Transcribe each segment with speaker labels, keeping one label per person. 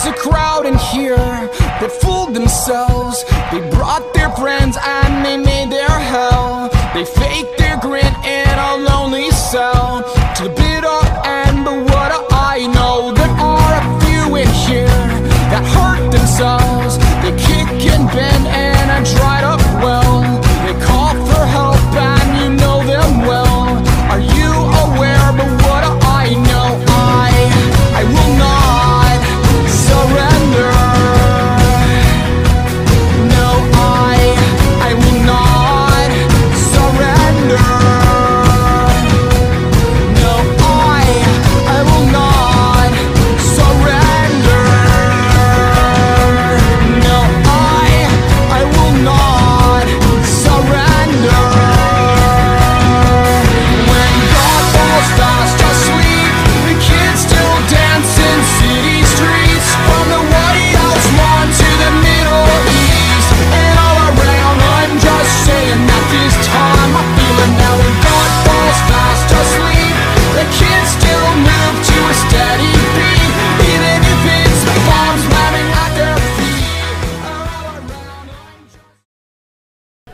Speaker 1: a crowd in here that fooled themselves. They brought their friends and they made their hell. They faked their grin in a lonely cell to the bitter end. But what do I know? There are a few in here that hurt themselves. They kick and bend in a dried up well. They call for help and you know them well. Are you aware? But what do I know? I will not surrender. No, I will not surrender. No, I will not surrender. No, I will not surrender. When God falls fast asleep, the kids still dance in city streets. From the White House lawn to the Middle East and all around, I'm just saying that this time I feel it now. When God falls fast asleep, the kids still move to a steady beat, even if it's bombs slamming at their feet. All around, I'm just...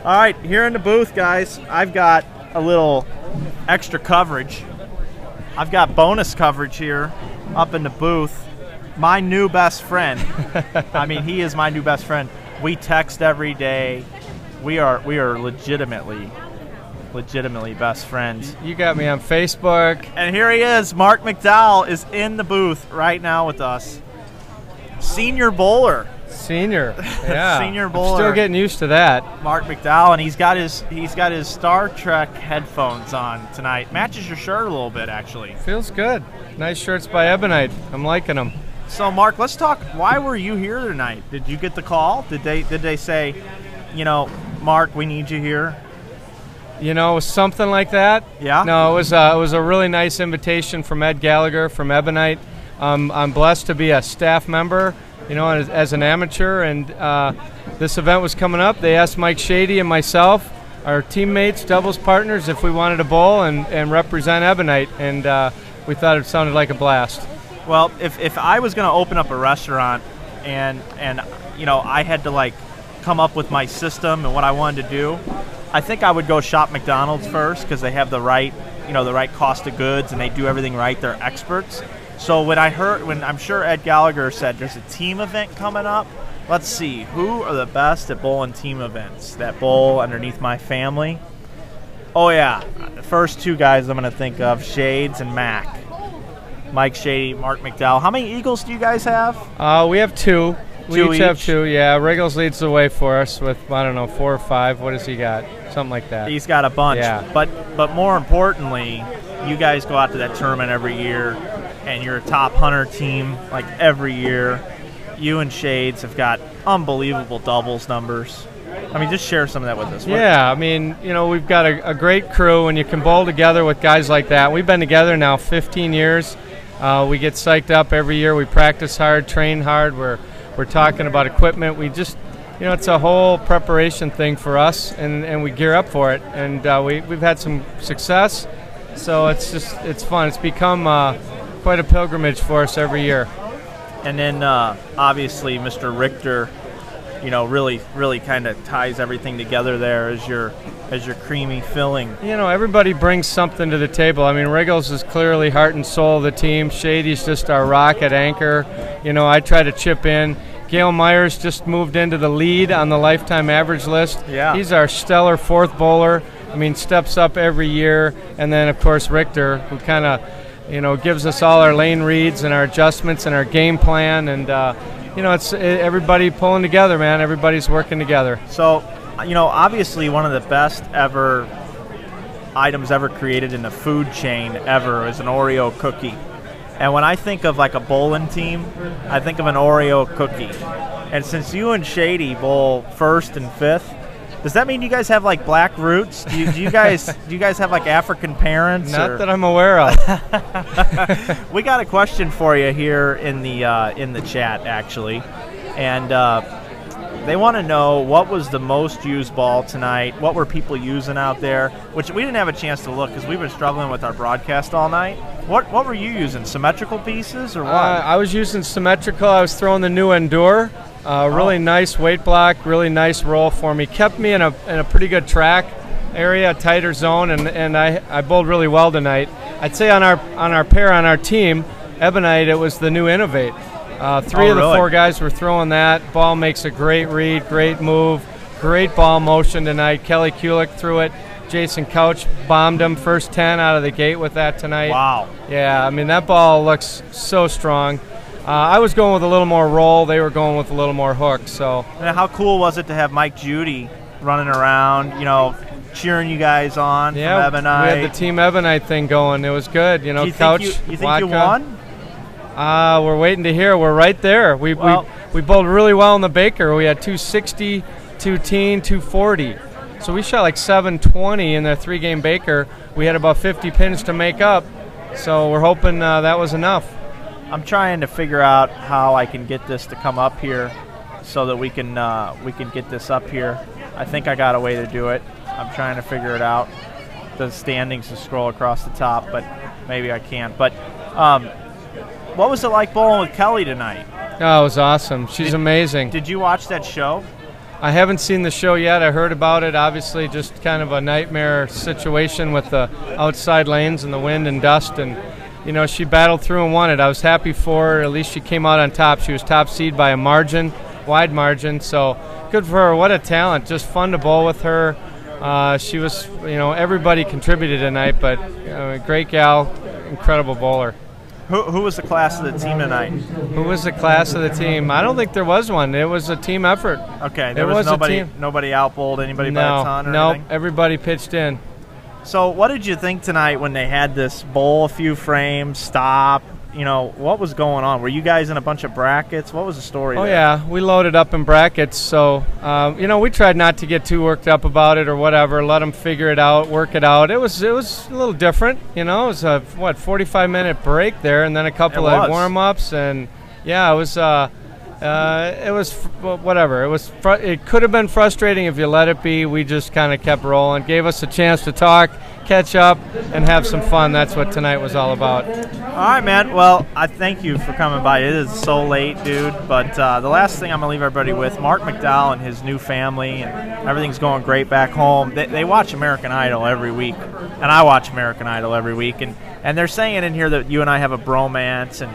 Speaker 2: All right, here in the booth, guys, I've got a little extra coverage. I've got bonus coverage here up in the booth. My new best friend. I mean, he is my new best friend. We text every day. We are legitimately best friends.
Speaker 3: You got me on Facebook.
Speaker 2: And here he is. Marc McDowell is in the booth right now with us. Senior bowler.
Speaker 3: Senior, yeah.
Speaker 2: Senior bowler.
Speaker 3: I'm still getting used to that.
Speaker 2: Marc McDowell, and he's got his Star Trek headphones on tonight. Matches your shirt a little bit, actually.
Speaker 3: Feels good. Nice shirts by Ebonite. I'm liking them.
Speaker 2: So, Marc, let's talk. Why were you here tonight? Did you get the call? Did they say, you know, Marc, we need you here?
Speaker 3: You know, something like that.
Speaker 2: Yeah.
Speaker 3: No, it was a really nice invitation from Ed Gallagher from Ebonite. I'm blessed to be a staff member, you know, as an amateur, and this event was coming up. They asked Mike Shady and myself, our teammates, doubles partners, if we wanted to bowl and represent Ebonite, and we thought it sounded like a blast.
Speaker 2: Well, if I was going to open up a restaurant and you know, I had to like come up with my system and what I wanted to do, I think I would go shop McDonald's first because they have the right cost of goods and they do everything right. They're experts. So when I'm sure Ed Gallagher said there's a team event coming up, let's see, who are the best at bowling team events that bowl underneath my family? Oh yeah, the first two guys I'm going to think of, Shades and Mac. Mike Shady, Marc McDowell. How many Eagles do you guys have?
Speaker 3: We have two. We each have two, yeah. Riggles leads the way for us with, I don't know, 4 or 5. What has he got? Something like that.
Speaker 2: He's got a bunch.
Speaker 3: Yeah.
Speaker 2: But more importantly, you guys go out to that tournament every year, and you're a top hunter team like every year. You and Shades have got unbelievable doubles numbers. I mean, just share some of that with us.
Speaker 3: Yeah, I mean, you know, we've got a great crew, and you can bowl together with guys like that. We've been together now 15 years. We get psyched up every year. We practice hard, train hard. We're talking about equipment. We just, you know, it's a whole preparation thing for us, and we gear up for it. And we've had some success, so it's fun. It's become quite a pilgrimage for us every year.
Speaker 2: And then obviously Mr. Richter, you know, really kind of ties everything together there as your creamy filling.
Speaker 3: You know, everybody brings something to the table. I mean, Riggles is clearly heart and soul of the team. Shady's just our rocket anchor. You know, I try to chip in. Gail Myers just moved into the lead on the lifetime average list.
Speaker 2: Yeah.
Speaker 3: He's our stellar fourth bowler. I mean, steps up every year. And then, of course, Richter, who kind of, you know, gives us all our lane reads and our adjustments and our game plan. And, you know, it's everybody pulling together, man. Everybody's working together.
Speaker 2: So, you know, obviously one of the best ever items ever created in the food chain ever is an Oreo cookie. And when I think of like a bowling team, I think of an Oreo cookie. And since you and Shady bowl first and fifth, does that mean you guys have like black roots? Do you guys have like African parents?
Speaker 3: Not that I'm aware of.
Speaker 2: We got a question for you here in the chat actually, and They want to know what was the most used ball tonight. What were people using out there? Which we didn't have a chance to look because we've been struggling with our broadcast all night. What were you using? Symmetrical pieces or what?
Speaker 3: I was using symmetrical. I was throwing the new Endure. Really nice weight block, really nice roll for me. Kept me in a pretty good track area, a tighter zone, and I bowled really well tonight. I'd say on our pair on our team, Ebonite, it was the new Innovate. Three of the
Speaker 2: really?
Speaker 3: 4 guys were throwing that. Ball makes a great read, great move, great ball motion tonight. Kelly Kulick threw it. Jason Couch bombed him first 10 out of the gate with that tonight.
Speaker 2: Wow.
Speaker 3: Yeah, I mean, that ball looks so strong. I was going with a little more roll. They were going with a little more hook. So.
Speaker 2: And how cool was it to have Mike Judy running around, cheering you guys on from Ebonite?
Speaker 3: We had the Team Ebonite thing going. It was good.
Speaker 2: Do you
Speaker 3: Couch,
Speaker 2: think you
Speaker 3: Wodka.
Speaker 2: won?
Speaker 3: We're waiting to hear. We're right there. We bowled really well in the Baker. We had 260, 210, 240. So we shot like 720 in the 3-game Baker. We had about 50 pins to make up. So we're hoping that was enough.
Speaker 2: I'm trying to figure out how I can get this to come up here so that we can get this up here. I think I got a way to do it. I'm trying to figure it out. The standings to scroll across the top, but maybe I can't. But what was it like bowling with Kelly tonight?
Speaker 3: Oh, it was awesome. She's amazing.
Speaker 2: Did you watch that show?
Speaker 3: I haven't seen the show yet. I heard about it. Obviously, just kind of a nightmare situation with the outside lanes and the wind and dust. And, she battled through and won it. I was happy for her. At least she came out on top. She was top seed by a margin, wide margin. So good for her. What a talent. Just fun to bowl with her. She was, everybody contributed tonight, but great gal, incredible bowler.
Speaker 2: Who was the class of the team tonight?
Speaker 3: Who was the class of the team? I don't think there was one. It was a team effort.
Speaker 2: Okay, there was nobody outbowled anybody by a ton or anything?
Speaker 3: No, everybody pitched in.
Speaker 2: So what did you think tonight when they had this bowl a few frames, stop? What was going on? Were you guys in a bunch of brackets? What was the story there?
Speaker 3: Yeah, we loaded up in brackets. So, we tried not to get too worked up about it or whatever. Let them figure it out, work it out. It was a little different. It was a 45-minute break there, and then a couple of warm-ups, and yeah, it was whatever. It could have been frustrating if you let it be. We just kind of kept rolling, gave us a chance to talk, catch up, and have some fun. That's what tonight was all about.
Speaker 2: All right, man. Well, I thank you for coming by. It is so late, dude. But the last thing I'm going to leave everybody with, Marc McDowell and his new family, and everything's going great back home. They watch American Idol every week, and I watch American Idol every week. And they're saying in here that you and I have a bromance, and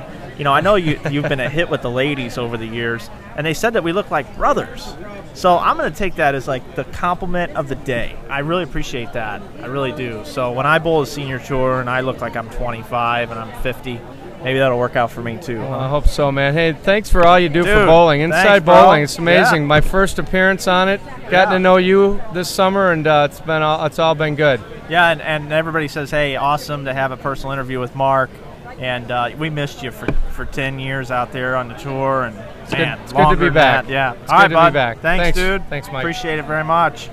Speaker 2: I know you've been a hit with the ladies over the years, and they said that we look like brothers. So I'm going to take that as like the compliment of the day. I really appreciate that. I really do. So when I bowl a senior tour and I look like I'm 25 and I'm 50, maybe that'll work out for me too.
Speaker 3: Well, I hope so, man. Hey, thanks for all you do for bowling. Inside bowling, it's amazing. Yeah. My first appearance on it. Gotten to know you this summer, and it's all been good.
Speaker 2: Yeah, and everybody says, hey, awesome to have a personal interview with Marc. And we missed you for 10 years out there on the tour, and
Speaker 3: it's good to be back.
Speaker 2: Yeah,
Speaker 3: it's good to be back.
Speaker 2: Thanks, dude.
Speaker 3: Thanks, Mike.
Speaker 2: Appreciate it very much.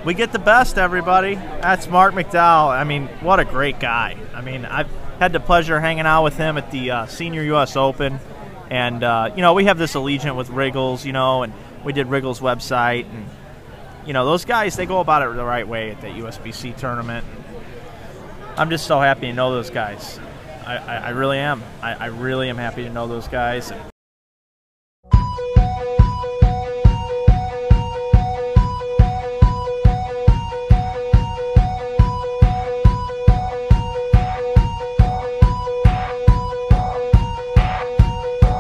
Speaker 2: We get the best, everybody. That's Marc McDowell. I mean, what a great guy. I mean, I've had the pleasure of hanging out with him at the Senior U.S. Open, and we have this allegiance with Wriggles, and we did Wriggles' website, and those guys, they go about it the right way at that USBC tournament. I'm just so happy to know those guys. I really am. I really am happy to know those guys.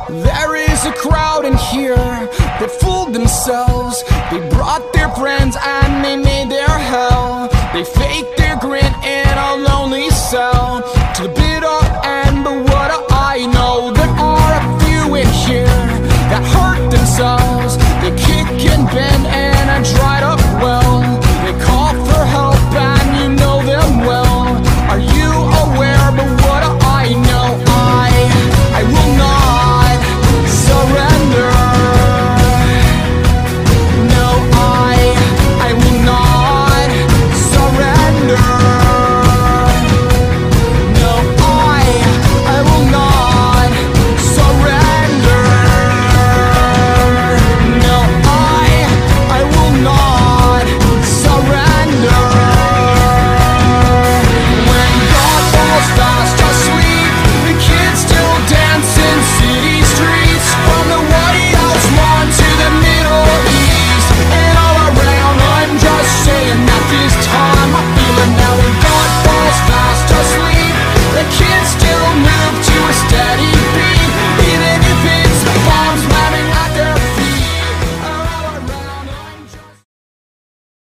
Speaker 1: There is a crowd in here that fooled themselves. They brought their friends and they made their hell. They faked their grin in a lonely cell